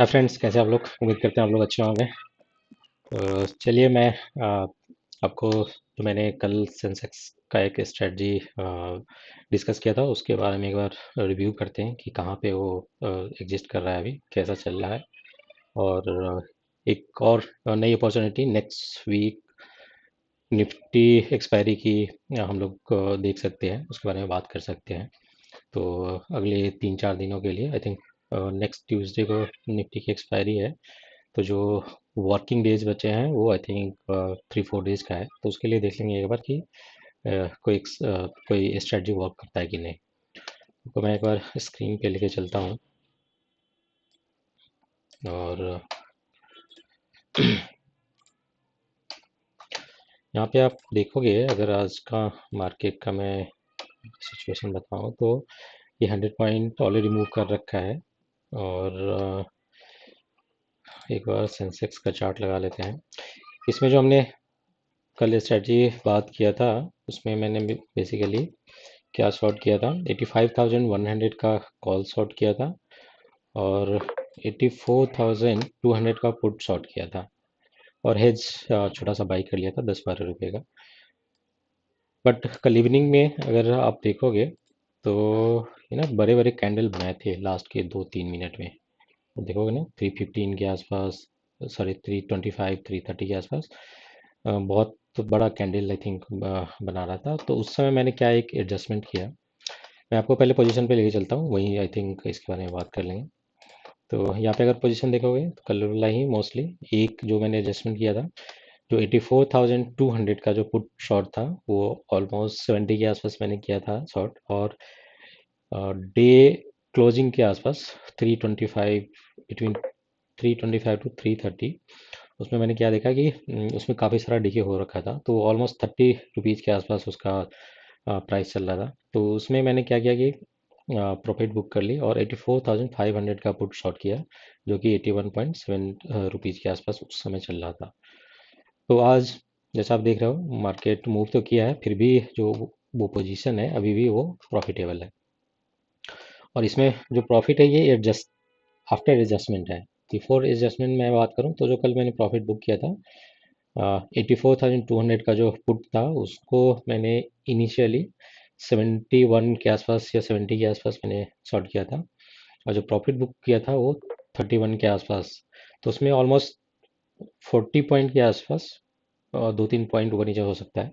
Hi friends, कैसे आप लोग? उम्मीद करते हैं आप लोग अच्छे होंगे। चलिए मैं आपको जो मैंने कल सेंसेक्स का एक स्ट्रेटजी डिस्कस किया था उसके बारे में एक बार रिव्यू करते हैं कि कहाँ पे वो एग्जिस्ट कर रहा है, अभी कैसा चल रहा है। और एक और नई opportunity next week Nifty expiry की हम लोग देख सकते हैं, उसके बारे में बात कर सकते हैं। तो अगले 3-4 दिनों के लिए आई थिंक नेक्स्ट ट्यूसडे को निफ्टी की एक्सपायरी है। तो जो वर्किंग डेज बचे हैं वो आई थिंक 3-4 डेज का है, तो उसके लिए देख लेंगे एक बार कि कोई स्ट्रेटजी वर्क करता है कि नहीं। तो मैं एक बार स्क्रीन पे लेके चलता हूँ। और यहाँ पे आप देखोगे, अगर आज का मार्केट का मैं सिचुएशन बताऊँ तो ये 100 पॉइंट ऑलरेडी मूव कर रखा है। और एक बार सेंसेक्स का चार्ट लगा लेते हैं। इसमें जो हमने कल स्ट्रेटजी बात किया था उसमें मैंने बेसिकली क्या शॉर्ट किया था, 85,100 का कॉल शॉर्ट किया था और 84,200 का पुट शॉर्ट किया था। और हेज छोटा सा बाई कर लिया था 10-12 रुपए का। बट कल इवनिंग में अगर आप देखोगे तो ये ना बड़े बड़े कैंडल बनाए थे लास्ट के 2-3 मिनट में। तो देखोगे ना 315 के आसपास, सॉरी 325 330 के आसपास बहुत बड़ा कैंडल आई थिंक बना रहा था। तो उस समय मैंने क्या एक एडजस्टमेंट किया। मैं आपको पहले पोजीशन पे लेके चलता हूँ, वहीं आई थिंक इसके बारे में बात कर लेंगे। तो यहाँ पे अगर पोजीशन देखोगे तो कलर वाला ही मोस्टली एक जो मैंने एडजस्टमेंट किया था, जो 84,200 का जो पुट शॉर्ट था वो ऑलमोस्ट 70 के आसपास मैंने किया था शॉर्ट। और डे क्लोजिंग के आसपास 325, बिटवीन 325 टू 330, उसमें मैंने क्या देखा कि उसमें काफ़ी सारा डिके हो रखा था। तो ऑलमोस्ट 30 रुपीज़ के आसपास उसका प्राइस चल रहा था। तो उसमें मैंने क्या किया कि प्रॉफिट बुक कर ली और 84,500 का पुट शॉर्ट किया, जो कि 81.7 रुपीज़ के आसपास उस समय चल रहा था। तो आज जैसा आप देख रहे हो मार्केट मूव तो किया है, फिर भी जो वो पोजीशन है अभी भी वो प्रॉफिटेबल है। और इसमें जो प्रॉफिट है ये एडजस्ट आफ्टर एडजस्टमेंट है। बिफोर एडजस्टमेंट मैं बात करूँ तो जो कल मैंने प्रॉफिट बुक किया था 84,200 का जो पुट था उसको मैंने इनिशियली 71 के आसपास या 70 के आसपास मैंने शॉर्ट किया था। और जो प्रॉफिट बुक किया था वो 31 के आसपास। तो उसमें ऑलमोस्ट 40 पॉइंट के आसपास, 2-3 पॉइंट ऊपर नीचे हो सकता है।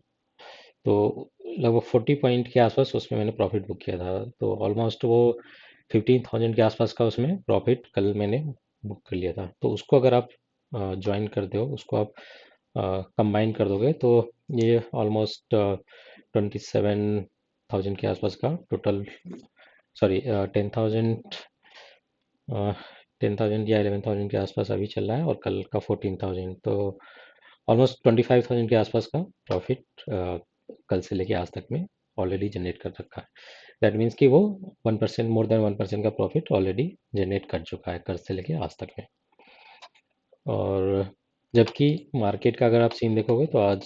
तो लगभग 40 पॉइंट के आसपास उसमें मैंने प्रॉफिट बुक किया था। तो ऑलमोस्ट वो 15,000 के आसपास का उसमें प्रॉफिट कल मैंने बुक कर लिया था। तो उसको अगर आप ज्वाइन करते हो, उसको आप कंबाइन कर दोगे तो ये ऑलमोस्ट 27,000 के आसपास का टोटल, सॉरी 10,000, 10,000 या 11,000 के आसपास अभी चल रहा है और कल का 14,000। तो ऑलमोस्ट 25,000 के आसपास का प्रॉफिट कल से लेके आज तक में ऑलरेडी जनरेट कर रखा है। दैट मीन्स कि वो 1%, मोर देन 1% का प्रॉफिट ऑलरेडी जनरेट कर चुका है कल से लेके आज तक में। और जबकि मार्केट का अगर आप सीन देखोगे तो आज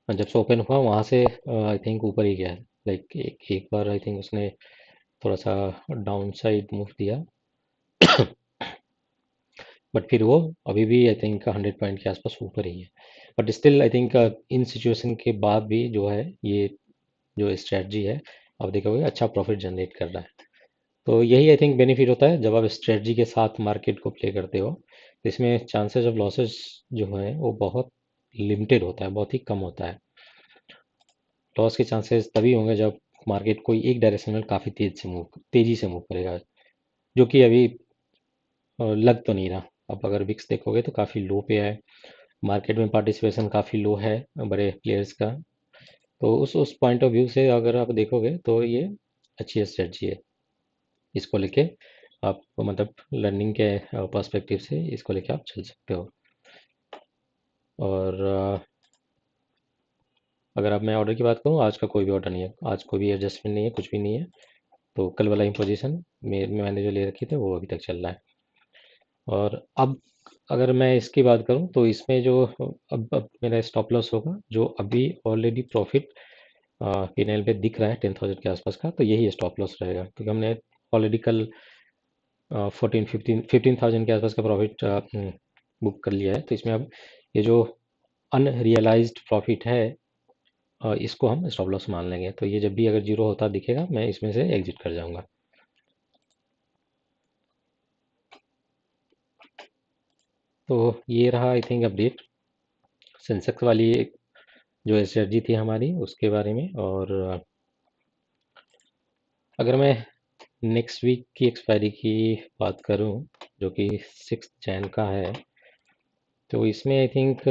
जब से ओपन हुआ वहाँ से आई थिंक ऊपर ही गया है। लाइक एक बार आई थिंक उसने थोड़ा सा डाउन साइड मूव दिया, बट फिर वो अभी भी आई थिंक 100 पॉइंट के आसपास ऊपर ही है। But still I think in situation के बाद भी जो है ये जो स्ट्रेटजी है, आप देखोगे अच्छा प्रॉफिट जनरेट कर रहा है। तो यही आई थिंक बेनिफिट होता है जब आप स्ट्रेटजी के साथ मार्केट को प्ले करते हो। तो इसमें चांसेस ऑफ लॉसेस जो है वो बहुत लिमिटेड होता है, बहुत ही कम होता है। लॉस के चांसेस तभी होंगे जब मार्केट कोई एक डायरेक्शन में काफ़ी तेजी से मूव करेगा, जो कि अभी लग तो नहीं रहा। अब अगर विक्स देखोगे तो काफ़ी लो पे है, मार्केट में पार्टिसिपेशन काफ़ी लो है बड़े प्लेयर्स का। तो उस पॉइंट ऑफ व्यू से अगर आप देखोगे तो ये अच्छी स्ट्रेटजी है। इसको लेके आप मतलब लर्निंग के पर्सपेक्टिव से इसको लेके आप चल सकते हो। और अगर आप मैं ऑर्डर की बात करूँ, आज का कोई भी ऑर्डर नहीं है, आज कोई भी एडजस्टमेंट नहीं है, कुछ भी नहीं है। तो कल वाला ही पोजीशन मैंने जो ले रखी थी वो अभी तक चल रहा है। और अब अगर मैं इसकी बात करूं तो इसमें जो अब मेरा स्टॉप लॉस होगा, जो अभी ऑलरेडी प्रॉफिट पीएनएल पे दिख रहा है 10,000 के आसपास का, तो यही स्टॉप लॉस रहेगा क्योंकि हमने ऑलरेडी कल 15,000 के आसपास का प्रॉफिट बुक कर लिया है। तो इसमें अब ये जो अनरियलाइज्ड प्रॉफिट है, इसको हम स्टॉप लॉस मान लेंगे। तो ये जब भी अगर जीरो होता दिखेगा, मैं इसमें से एग्जिट कर जाऊंगा। तो ये रहा आई थिंक अपडेट सेंसेक्स वाली जो स्ट्रेटजी थी हमारी उसके बारे में। और अगर मैं नेक्स्ट वीक की एक्सपायरी की बात करूं, जो कि 6 जैन का है, तो इसमें आई थिंक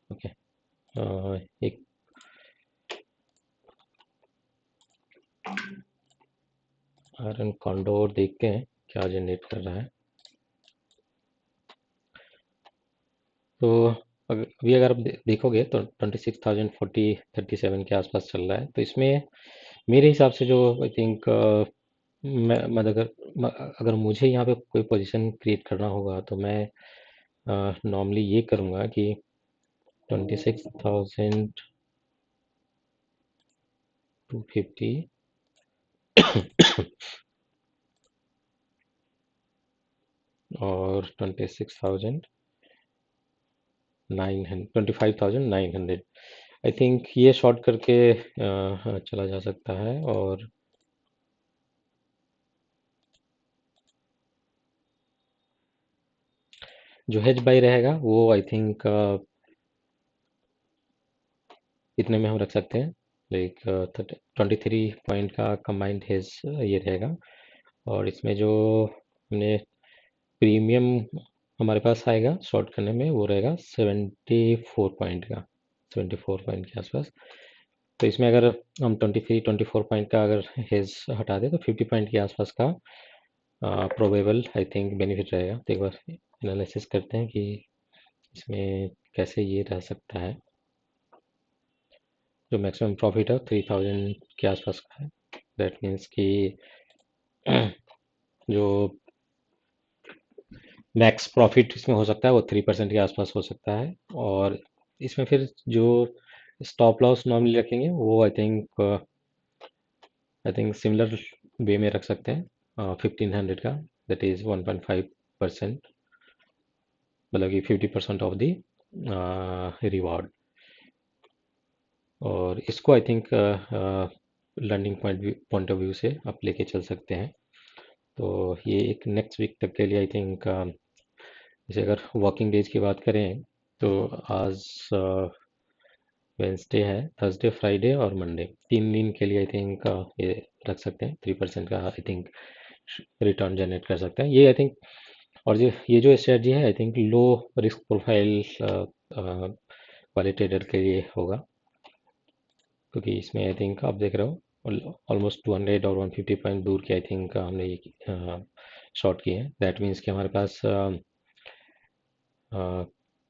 ओके एक आयरन कॉन्डोर देखते हैं क्या जनरेट कर रहा है। तो अभी अगर आप देखोगे तो 26,040 37 के आसपास चल रहा है। तो इसमें मेरे हिसाब से जो आई थिंक मैं अगर मुझे यहाँ पे कोई पोजीशन क्रिएट करना होगा, तो मैं नॉर्मली ये करूँगा कि 26,250 और 25,900 आई थिंक ये शॉर्ट करके चला जा सकता है। और जो हेज बाई रहेगा वो आई थिंक इतने में हम रख सकते हैं, लाइक 23 पॉइंट का कंबाइंड हेज ये रहेगा। और इसमें जो हमने प्रीमियम हमारे पास आएगा शॉर्ट करने में, वो रहेगा 74 पॉइंट का, 74 पॉइंट के आसपास। तो इसमें अगर हम 24 पॉइंट का अगर हेज हटा दें, तो 50 पॉइंट के आसपास का प्रोबेबल आई थिंक बेनिफिट रहेगा। तो एक बार एनालिसिस करते हैं कि इसमें कैसे ये रह सकता है। जो मैक्सिमम प्रॉफिट है 3,000 के आसपास का है। दैट मीन्स कि जो मैक्स प्रॉफिट इसमें हो सकता है वो 3% के आसपास हो सकता है। और इसमें फिर जो स्टॉप लॉस नॉर्मली रखेंगे वो आई थिंक सिमिलर वे में रख सकते हैं 1500 का, दैट इज़ 1.5%, मतलब कि 50% ऑफ द रिवॉर्ड। और इसको I think learning point of view से आप लेके चल सकते हैं। तो ये एक नेक्स्ट वीक तक के लिए आई थिंक, जैसे अगर वर्किंग डेज की बात करें, तो आज वेंसडे है, थर्सडे फ्राइडे और मंडे, 3 दिन के लिए आई थिंक ये रख सकते हैं। 3% का आई थिंक रिटर्न जनरेट कर सकते हैं ये आई थिंक। और ये जो स्ट्रेटजी है I think low risk profile वाले ट्रेडर के लिए होगा, क्योंकि इसमें आई थिंक आप देख रहे हो ऑलमोस्ट 200 और 150 पॉइंट दूर की आई थिंक हमने ये शॉर्ट किए हैं। दैट मीन्स कि हमारे पास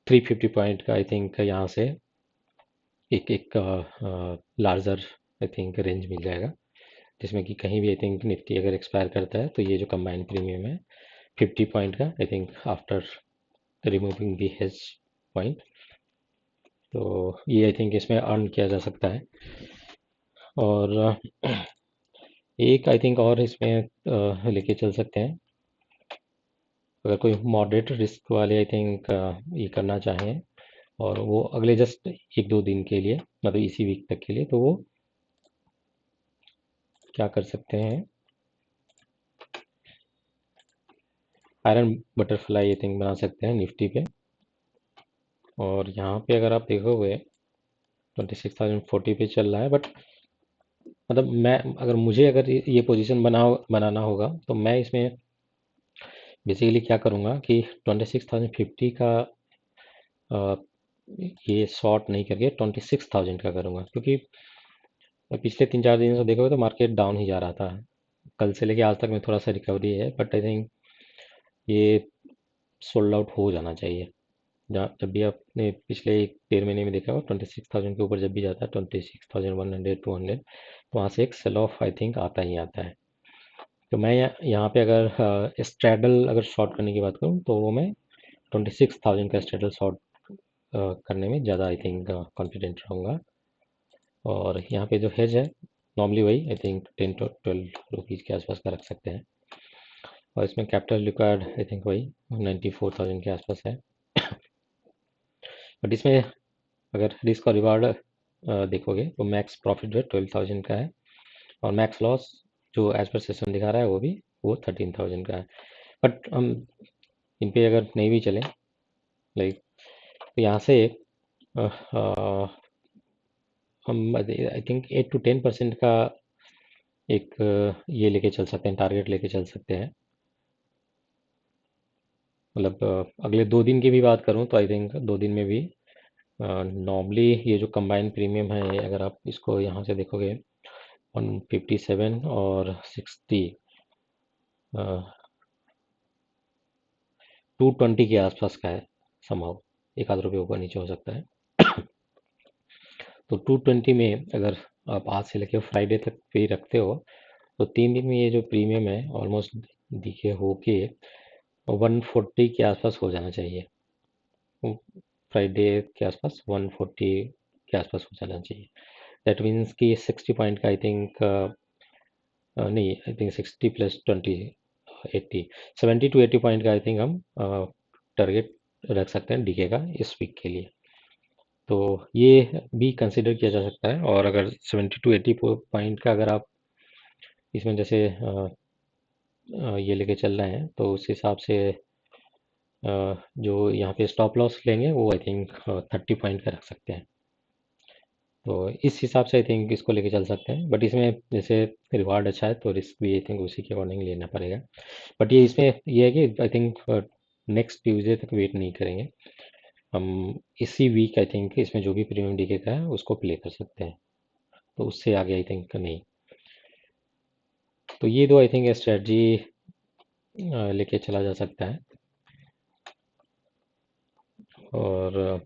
350 पॉइंट का आई थिंक यहाँ से एक एक लार्जर आई थिंक रेंज मिल जाएगा, जिसमें कि कहीं भी आई थिंक निफ्टी अगर एक्सपायर करता है, तो ये जो कंबाइंड प्रीमियम है 50 पॉइंट का I think after removing the hedge point, तो ये आई थिंक इसमें अर्न किया जा सकता है। और एक आई थिंक और इसमें लेके चल सकते हैं, अगर कोई मॉडरेट रिस्क वाले आई थिंक ये करना चाहें, और वो अगले जस्ट 1-2 दिन के लिए, मतलब इसी वीक तक के लिए, तो वो क्या कर सकते हैं, आयरन बटरफ्लाई आई थिंक बना सकते हैं निफ्टी पे। और यहाँ पे अगर आप देखोगे 26,040 पे चल रहा है, बट मतलब मैं अगर मुझे अगर ये पोजीशन बनाना होगा, तो मैं इसमें बेसिकली क्या करूँगा कि 26,050 का अ, ये शॉर्ट नहीं करके 26,000 का करूँगा, क्योंकि पिछले 3-4 दिन से देखोगे तो मार्केट डाउन ही जा रहा था। कल से लेके आज तक में थोड़ा सा रिकवरी है, बट आई थिंक ये सोल्ड आउट हो जाना चाहिए। जहाँ जब भी आपने पिछले 1-1.5 महीने में देखा हो 26,000 के ऊपर जब भी जाता है, 26,100 200, तो वहाँ से एक सेल ऑफ आई थिंक आता ही आता है। तो मैं यहाँ पे अगर स्ट्रैडल अगर शॉर्ट करने की बात करूँ, तो वो मैं 26,000 का स्ट्रैडल शॉर्ट करने में ज़्यादा आई थिंक कॉन्फिडेंट रहूँगा। और यहाँ पे जो हेज है नॉर्मली वही आई थिंक 10 to 12 रुपीज़ के आसपास का रख सकते हैं। और इसमें कैपिटल रिक्वायर्ड आई थिंक वही 94,000 के आसपास है। बट इसमें अगर रिस्क और रिवार्ड देखोगे तो मैक्स प्रॉफिट जो है 12,000 का है, और मैक्स लॉस जो एज पर सिस्टम दिखा रहा है वो 13,000 का है। बट हम इन पे अगर नहीं भी चलें, लाइक, तो यहाँ से अ, हम आई थिंक 8 to 10% का एक ये लेके चल सकते हैं, टारगेट लेके चल सकते हैं। मतलब अगले 2 दिन की भी बात करूँ तो आई थिंक 2 दिन में भी नॉर्मली ये जो कंबाइंड प्रीमियम है, अगर आप इसको यहाँ से देखोगे 157 और 60, 220 के आसपास का है। समहाउ एक आध रुपये ऊपर नीचे हो सकता है। तो 220 में अगर आप आज से लेकर फ्राइडे तक पे रखते हो तो 3 दिन में ये जो प्रीमियम है ऑलमोस्ट दिखे होके 140 के आसपास हो जाना चाहिए। फ्राइडे के आसपास 140 के आसपास हो जाना चाहिए। दैट मीन्स कि 60 पॉइंट का आई थिंक नहीं, I think 60 plus 20 80, 70 to 80 point का आई थिंक हम टारगेट रख सकते हैं डीके का इस वीक के लिए। तो ये भी कंसिडर किया जा सकता है। और अगर 70 to 80 पॉइंट का अगर आप इसमें जैसे ये लेके चल रहे हैं तो उस हिसाब से जो यहाँ पे स्टॉप लॉस लेंगे वो आई थिंक 30 पॉइंट का रख सकते हैं। तो इस हिसाब से आई थिंक इसको लेके चल सकते हैं। बट इसमें जैसे रिवार्ड अच्छा है तो रिस्क भी आई थिंक उसी के अकॉर्डिंग लेना पड़ेगा। बट ये इसमें ये है कि आई थिंक नेक्स्ट ट्यूसडे तक वेट नहीं करेंगे हम। इसी वीक आई थिंक इसमें जो भी प्रीमियम डीके का है उसको प्ले कर सकते हैं। तो उससे आगे आई थिंक नहीं। तो ये दो आई थिंक स्ट्रेटजी लेके चला जा सकता है। और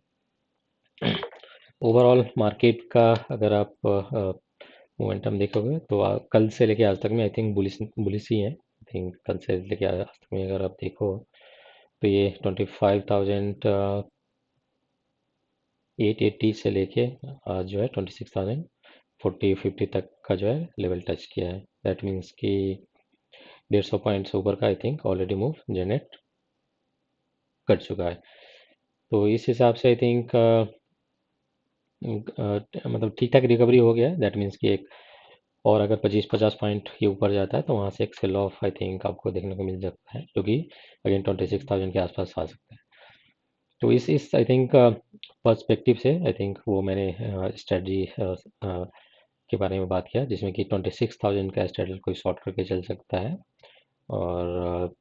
ओवरऑल मार्केट का अगर आप मोमेंटम देखोगे तो कल से लेके आज तक में आई थिंक बुलिश बुलिश ही है। आई थिंक कल से लेके आज तक में अगर आप देखो तो ये 25,880 से लेके आज जो है 26,040-50 तक का जो है लेवल टच किया है। दैट मीन्स कि 150 पॉइंट्स ऊपर का I think already move generate कर चुका है। तो इस हिसाब से आई थिंक मतलब ठीक ठाक रिकवरी हो गया है। दैट मीन्स कि एक और अगर 25-50 पॉइंट ये ऊपर जाता है तो वहाँ से एक सेल ऑफ आई थिंक आपको देखने को मिल सकता है, जो कि अगेन 26,000 के आसपास आ सकता है। तो इस आई थिंक पर्सपेक्टिव से आई थिंक वो मैंने स्ट्रेटजी के बारे में बात किया, जिसमें कि 26,000 का स्ट्रेटजी कोई शॉर्ट करके चल सकता है। और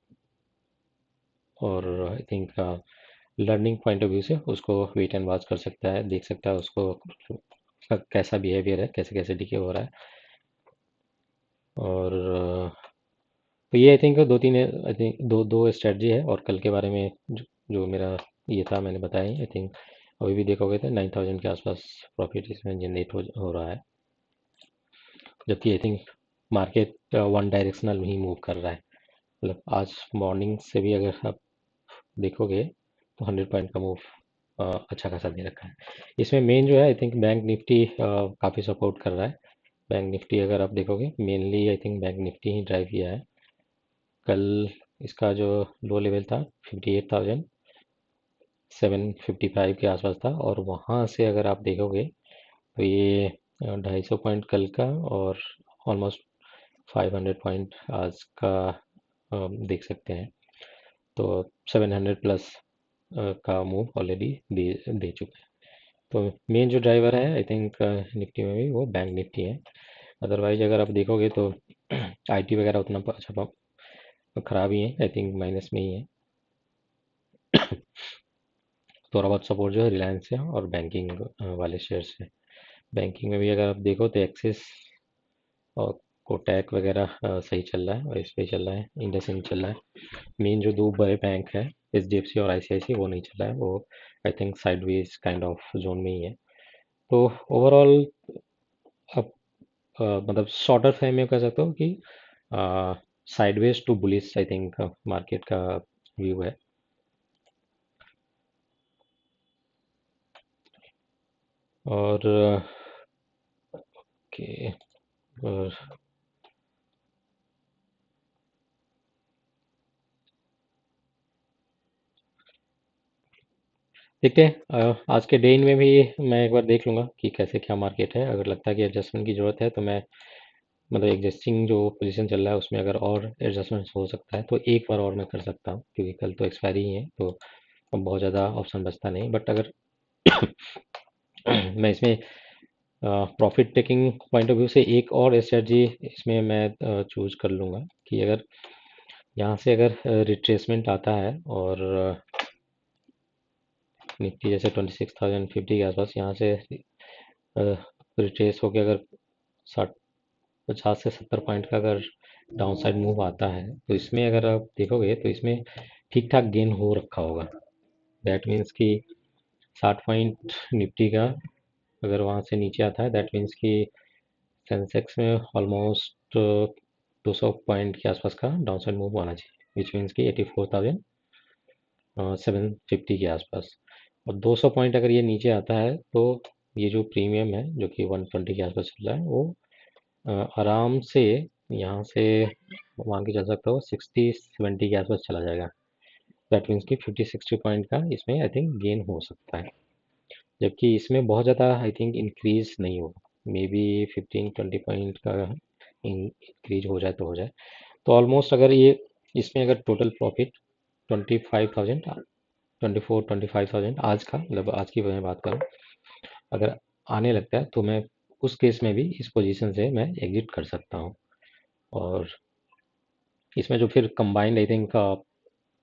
और I think learning point of view से उसको वेट एंड वॉच कर सकता है, देख सकता है उसको उसका कैसा बिहेवियर है, कैसे कैसे डिके हो रहा है। और तो ये आई थिंक दो तीन आई थिंक दो दो स्ट्रेटजी है। और कल के बारे में जो मेरा ये था मैंने बताया आई थिंक अभी भी देखोगे तो 9,000 के आसपास प्रॉफिट इसमें जनरेट हो रहा है। जबकि आई थिंक मार्केट वन डायरेक्शनल ही मूव कर रहा है। मतलब आज मॉर्निंग से भी अगर आप देखोगे तो 100 पॉइंट का मूव अच्छा खासा दे रखा है। इसमें मेन जो है आई थिंक बैंक निफ्टी काफ़ी सपोर्ट कर रहा है। बैंक निफ्टी अगर आप देखोगे mainly I think bank Nifty he drive किया है। कल इसका जो लो लेवल था 58,755 के आसपास था, और वहाँ से अगर आप देखोगे तो ये 250 पॉइंट कल का और ऑलमोस्ट 500 पॉइंट आज का देख सकते हैं। तो 700 प्लस का मूव ऑलरेडी दे चुका है। तो मेन जो ड्राइवर है आई थिंक निफ्टी में भी वो बैंक निफ्टी है। अदरवाइज अगर आप देखोगे तो आईटी वगैरह उतना अच्छा खराब ही है, आई थिंक माइनस में ही है। थोड़ा बहुत सपोर्ट जो है रिलायंस है और बैंकिंग वाले शेयर्स है। बैंकिंग में भी अगर आप देखो तो एक्सिस और कोटक वगैरह सही चल रहा है, और इस पे चल रहा है, इंडसइंड चल रहा है। मेन जो दो बड़े बैंक है एचडीएफसी और आईसीआईसी वो नहीं चल रहा है, वो I think sideways kind of zone में ही है। तो ओवरऑल अब मतलब शॉर्टर फ्रेम में कह सकते हो कि sideways to bullish I think market का व्यू है। और ओके, और देखते हैं आज के डे इन में भी मैं एक बार देख लूँगा कि कैसे क्या मार्केट है। अगर लगता है कि एडजस्टमेंट की ज़रूरत है तो मैं मतलब एग्जिस्टिंग जो पोजीशन चल रहा है उसमें अगर और एडजस्टमेंट हो सकता है तो एक बार और मैं कर सकता हूँ, क्योंकि कल तो एक्सपायरी ही है तो अब बहुत ज़्यादा ऑप्शन बचता नहीं। बट अगर मैं इसमें profit taking point of view से एक और स्ट्रेटजी इसमें मैं चूज कर लूँगा कि अगर यहाँ से अगर रिट्रेसमेंट आता है और निफ्टी जैसे 26,050 के आसपास यहाँ से रिट्रेस होकर अगर 50 से 70 पॉइंट का अगर डाउन साइड मूव आता है तो इसमें अगर आप देखोगे तो इसमें ठीक ठाक गेन हो रखा होगा। दैट मीन्स कि 60 पॉइंट निफ्टी का अगर वहाँ से नीचे आता है दैट मीन्स कि सेंसेक्स में ऑलमोस्ट 200 पॉइंट के आसपास का डाउन साइड मूव आना चाहिए, विच मीन्स कि 84,750 के आसपास। और 200 पॉइंट अगर ये नीचे आता है तो ये जो प्रीमियम है जो कि 120 के आसपास चल रहा है वो आराम से यहाँ से मान के चल सकता हो 60-70 के आसपास चला जाएगा। दैट मीन्स कि 50-60 पॉइंट का इसमें आई थिंक गेन हो सकता है, जबकि इसमें बहुत ज़्यादा आई थिंक इंक्रीज नहीं होगा। मे बी 15-20 पॉइंट का इंक्रीज हो जाए तो हो जाए। तो ऑलमोस्ट अगर ये इसमें अगर टोटल प्रॉफिट 25,000 24-25,000 आज का मतलब आज की मैं बात करूँ अगर आने लगता है तो मैं उस केस में भी इस पोजीशन से मैं एग्जिट कर सकता हूँ। और इसमें जो फिर कंबाइंड आई थिंक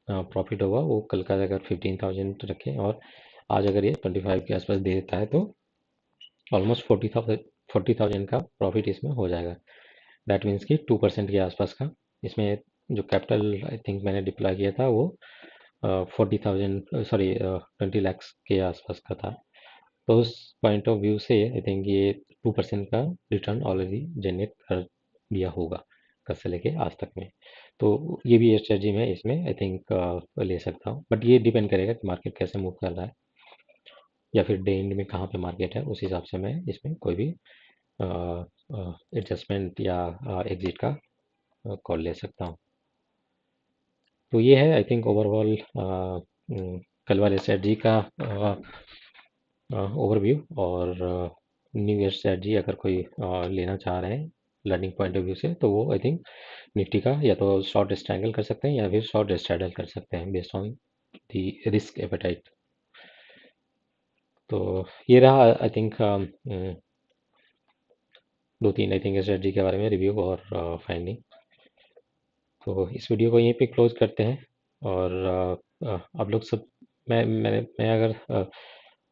प्रॉफिट होगा वो कल का अगर 15,000 रखें और आज अगर ये 25 के आसपास दे देता है तो ऑलमोस्ट 40,000 का प्रॉफिट इसमें हो जाएगा। दैट मीन्स कि 2% के आसपास का इसमें जो कैपिटल आई थिंक मैंने डिप्लॉय किया था वो 40,000 सॉरी 20 lakhs के आसपास का था। तो उस पॉइंट ऑफ व्यू से आई थिंक ये 2% का रिटर्न ऑलरेडी जनरेट कर दिया होगा कल से लेके आज तक में। तो ये भी स्ट्रेटजी मैं इसमें आई थिंक ले सकता हूँ, बट ये डिपेंड करेगा कि मार्केट कैसे मूव कर रहा है या फिर डे एंड में कहाँ पे मार्केट है, उस हिसाब से मैं इसमें कोई भी एडजस्टमेंट या एग्जिट का कॉल ले सकता हूँ। तो ये है आई थिंक ओवरऑल कल वाले स्ट्रेटजी का ओवरव्यू। और न्यू ईयर स्ट्रेटजी अगर कोई लेना चाह रहे हैं लर्निंग पॉइंट ऑफ व्यू से तो वो आई थिंक निफ्टी का या तो शॉर्ट स्ट्रैंगल कर सकते हैं या फिर शॉर्ट स्ट्रैडल कर सकते हैं based on the risk appetite. तो ये रहा आई थिंक दो तीन आई थिंक स्ट्रेटजी के बारे में रिव्यू और फाइंडिंग। तो इस वीडियो को यहीं पे क्लोज करते हैं। और आप लोग सब मैं अगर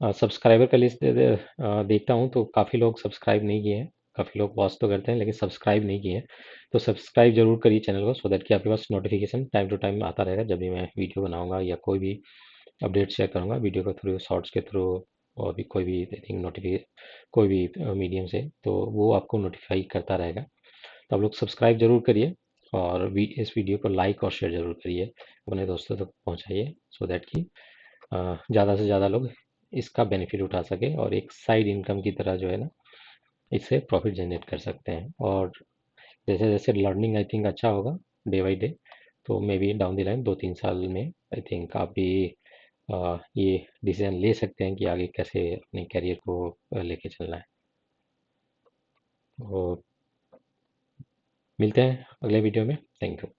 सब्सक्राइबर का लिस्ट देखता हूँ तो काफ़ी लोग सब्सक्राइब नहीं किए हैं। काफ़ी लोग वॉच तो करते हैं लेकिन सब्सक्राइब नहीं किए हैं। तो सब्सक्राइब जरूर करिए चैनल को, सो दैट कि आपके पास नोटिफिकेशन टाइम टू टाइम आता रहेगा जब भी मैं वीडियो बनाऊंगा या कोई भी अपडेट शेयर करूंगा वीडियो के थ्रू, शॉर्ट्स के थ्रू और भी कोई भी आई थिंक नोटिफिकेशन कोई भी मीडियम से, तो वो आपको नोटिफाई करता रहेगा। तो आप लोग सब्सक्राइब जरूर करिए और इस वीडियो को लाइक और शेयर जरूर करिए, अपने दोस्तों तक पहुंचाइए, सो दैट कि ज़्यादा से ज़्यादा लोग इसका बेनिफिट उठा सके और एक साइड इनकम की तरह जो है ना इससे प्रॉफिट जनरेट कर सकते हैं। और जैसे जैसे लर्निंग आई थिंक अच्छा होगा डे बाई डे, तो may be down the line 2-3 साल में आई थिंक आप भी ये डिसीजन ले सकते हैं कि आगे कैसे अपने करियर को लेके चलना है। तो मिलते हैं अगले वीडियो में। Thank you.